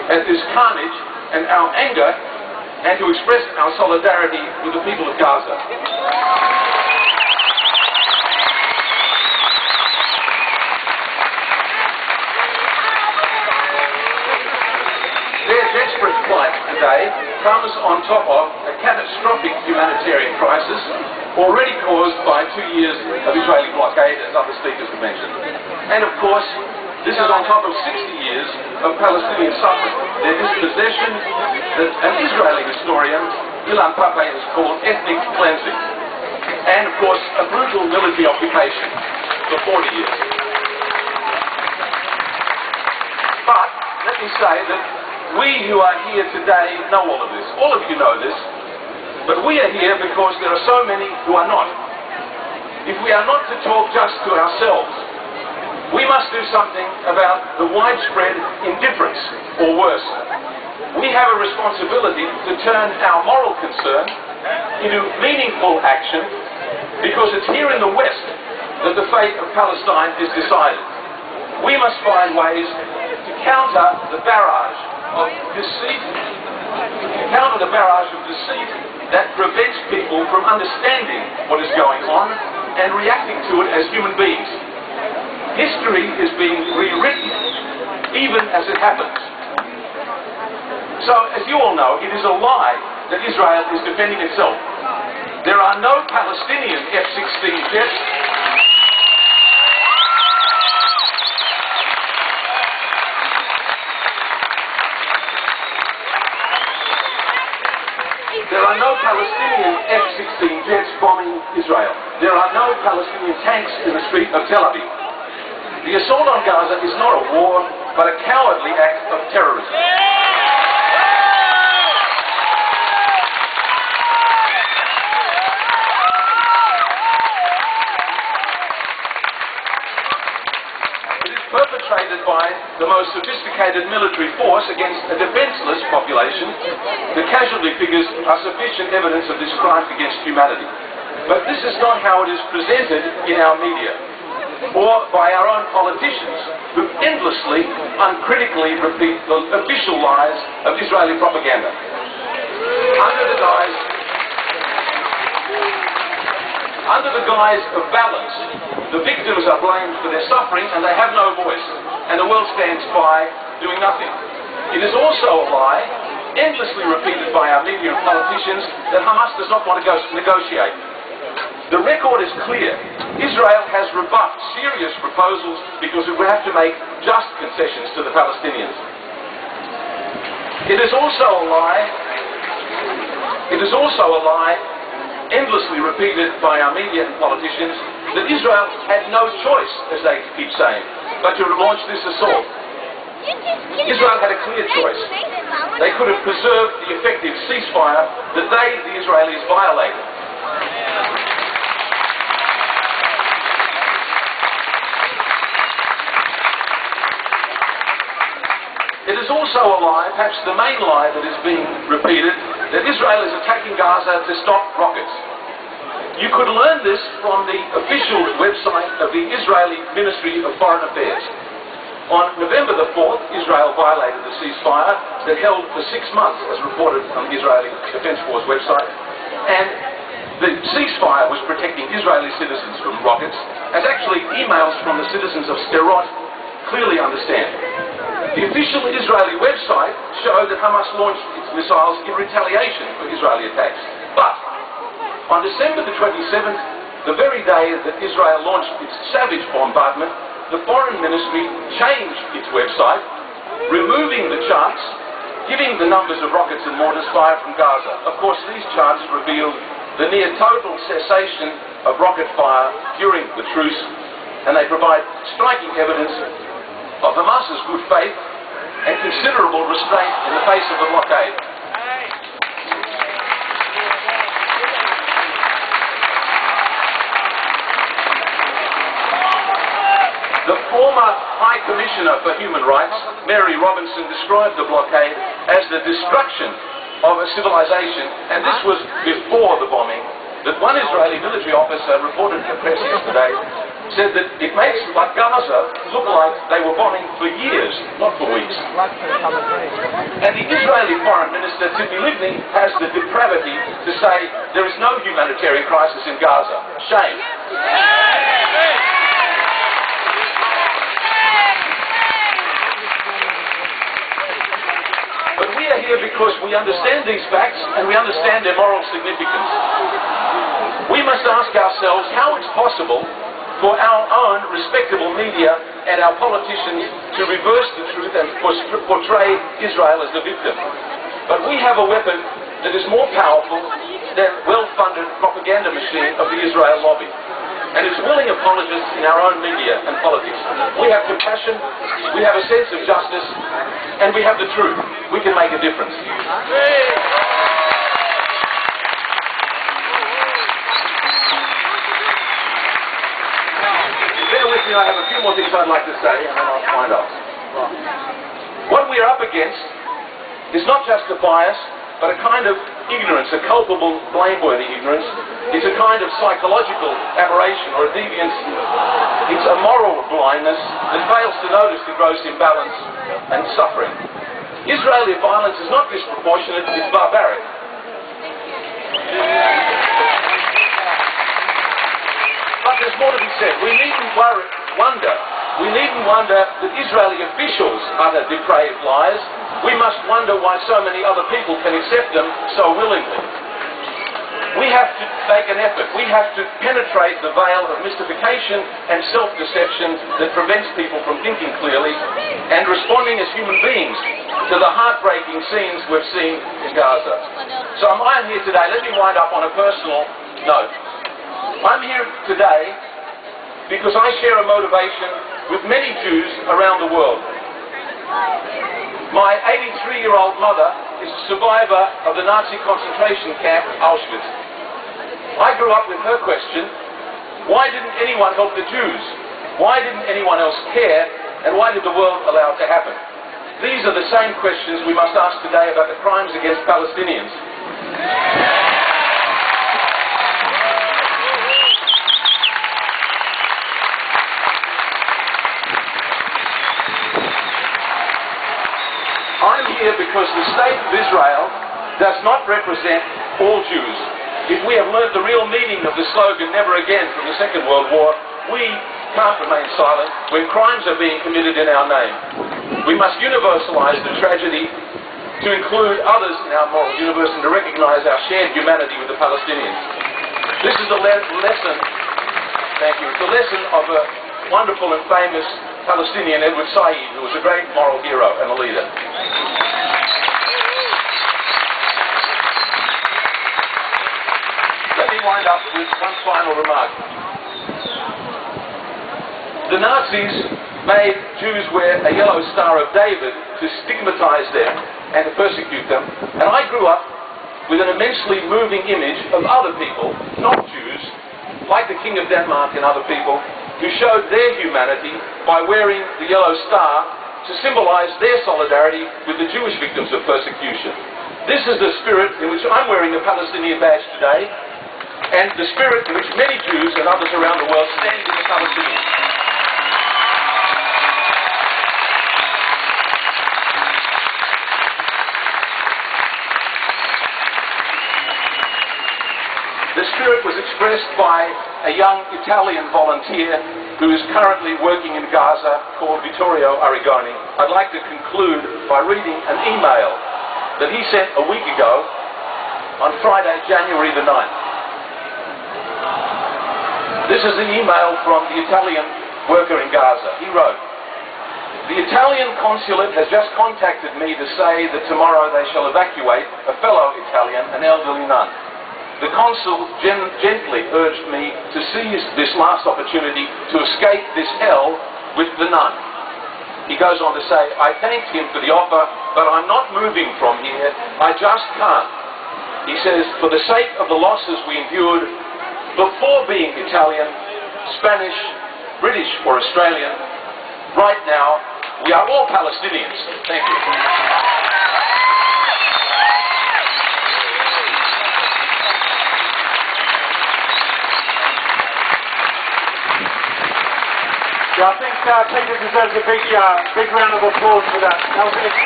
at this carnage and our anger, and to express our solidarity with the people of Gaza. Their desperate plight today comes on top of a catastrophic humanitarian crisis already caused by 2 years of Israeli blockade, as other speakers have mentioned. And of course, this is on top of 60 years of Palestinian suffering. Their dispossession that an Israeli historian, Lyn Allison, has called ethnic cleansing. And of course, a brutal military occupation for 40 years. But let me say that we who are here today know all of this. All of you know this. But we are here because there are so many who are not. If we are not to talk just to ourselves, we must do something about the widespread indifference, or worse. We have a responsibility to turn our moral concern into meaningful action, because it's here in the West that the fate of Palestine is decided. We must find ways to counter the barrage of deceit, that prevents people from understanding what is going on and reacting to it as human beings. History is being rewritten even as it happens. So, as you all know, it is a lie that Israel is defending itself. There are no Palestinian F-16 jets. There are no Palestinian F-16 jets bombing Israel. There are no Palestinian tanks in the street of Tel Aviv. The assault on Gaza is not a war, but a cowardly act of terrorism. It is perpetrated by the most sophisticated military force against a defenseless population. The casualty figures are sufficient evidence of this crime against humanity. But this is not how it is presented in our media, or by our own politicians, who endlessly, uncritically repeat the official lies of Israeli propaganda. Under the guise of balance, the victims are blamed for their suffering and they have no voice, and the world stands by doing nothing. It is also a lie, endlessly repeated by our media and politicians, that Hamas does not want to negotiate. The record is clear. Israel has rebuffed serious proposals because it would have to make just concessions to the Palestinians. It is also a lie, endlessly repeated by our media and politicians, that Israel had no choice, as they keep saying, but to launch this assault. Israel had a clear choice. They could have preserved the effective ceasefire that they, the Israelis, violated. It is also a lie, perhaps the main lie that is being repeated, that Israel is attacking Gaza to stop rockets. You could learn this from the official website of the Israeli Ministry of Foreign Affairs. On November the 4th, Israel violated the ceasefire that held for 6 months, as reported on the Israeli Defense Force website, and the ceasefire was protecting Israeli citizens from rockets, as actually emails from the citizens of Sderot clearly understand. The official Israeli website showed that Hamas launched its missiles in retaliation for Israeli attacks. But on December the 27th, the very day that Israel launched its savage bombardment, the Foreign Ministry changed its website, removing the charts, giving the numbers of rockets and mortars fired from Gaza. Of course, these charts revealed the near total cessation of rocket fire during the truce, and they provide striking evidence of Hamas's good faith and considerable restraint in the face of the blockade. The former High Commissioner for Human Rights, Mary Robinson, described the blockade as the destruction of a civilization, and this was before the bombing, that one Israeli military officer reported to the press yesterday said that it makes like Gaza look like they were bombing for years, not for weeks. And the Israeli Foreign Minister, Tzipi Livni, has the depravity to say there is no humanitarian crisis in Gaza. Shame. But we are here because we understand these facts and we understand their moral significance. We must ask ourselves how it's possible for our own respectable media and our politicians to reverse the truth and portray Israel as the victim. But we have a weapon that is more powerful than well-funded propaganda machine of the Israel lobby. And it's willing apologists in our own media and politics. We have compassion, we have a sense of justice, and we have the truth. We can make a difference. I have a few more things I'd like to say, and then I'll find out. What we are up against is not just a bias, but a kind of ignorance, a culpable, blameworthy ignorance. It's a kind of psychological aberration or a deviance. It's a moral blindness that fails to notice the gross imbalance and suffering. Israeli violence is not disproportionate, it's barbaric. But there's more to be said. We needn't wonder that Israeli officials utter depraved lies. We must wonder why so many other people can accept them so willingly. We have to make an effort. We have to penetrate the veil of mystification and self-deception that prevents people from thinking clearly and responding as human beings to the heartbreaking scenes we've seen in Gaza. So I'm here today. Let me wind up on a personal note. I'm here today because I share a motivation with many Jews around the world. My 83-year-old mother is a survivor of the Nazi concentration camp Auschwitz. I grew up with her question, why didn't anyone help the Jews? Why didn't anyone else care? And why did the world allow it to happen? These are the same questions we must ask today about the crimes against Palestinians. I'm here because the state of Israel does not represent all Jews. If we have learned the real meaning of the slogan, never again, from the Second World War, we can't remain silent when crimes are being committed in our name. We must universalize the tragedy to include others in our moral universe and to recognize our shared humanity with the Palestinians. This is the lesson, thank you, it's the lesson of a wonderful and famous Palestinian, Edward Said, who was a great moral hero and a leader. Let me wind up with one final remark. The Nazis made Jews wear a yellow Star of David to stigmatize them and to persecute them, and I grew up with an immensely moving image of other people, not Jews, like the King of Denmark and other people, who showed their humanity by wearing the yellow star to symbolize their solidarity with the Jewish victims of persecution. This is the spirit in which I'm wearing a Palestinian badge today, and the spirit in which many Jews and others around the world stand with the Palestinians. The spirit was expressed by a young Italian volunteer who is currently working in Gaza called Vittorio Arrigoni. I'd like to conclude by reading an email that he sent a week ago on Friday, January the 9th. This is an email from the Italian worker in Gaza. He wrote, "The Italian consulate has just contacted me to say that tomorrow they shall evacuate a fellow Italian, an elderly nun. The consul gently urged me to seize this last opportunity to escape this hell with the nun." He goes on to say, "I thanked him for the offer, but I'm not moving from here. I just can't." He says, "For the sake of the losses we endured before being Italian, Spanish, British or Australian, right now, we are all Palestinians." Thank you. Peter deserves a big round of applause for that. That was excellent.